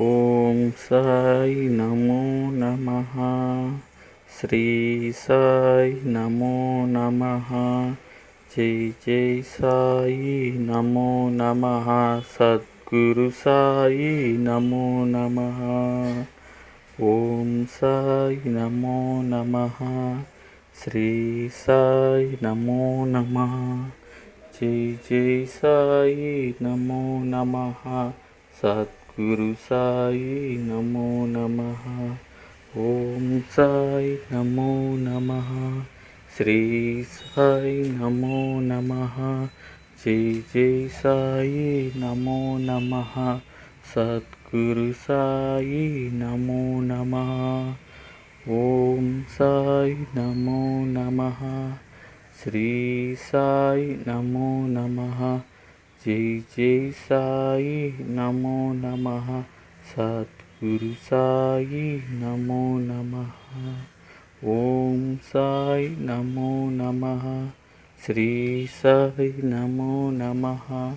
ఓం సాయి నమో నమః. శ్రీ సాయి నమో నమః. జై జై సాయి నమో నమః. సద్గురు సాయి నమో నమః. ఓం సాయి నమో నమః. శ్రీ సాయి నమో నమః. జై జై సాయి నమో నమః. సద్గురు సాయి నమో నమః. ఓం సాయి నమో నమః. శ్రీ సాయి నమో నమః. జై జై సాయి నమో నమః. సద్గురు సాయి నమో నమః. ఓం సాయి నమో నమః. శ్రీ సాయి నమో నమః. జై జై సాయి నమో నమః. సద్గురు సాయి నమో నమః. ఓం సాయి నమో నమః. శ్రీ సాయి నమో నమః.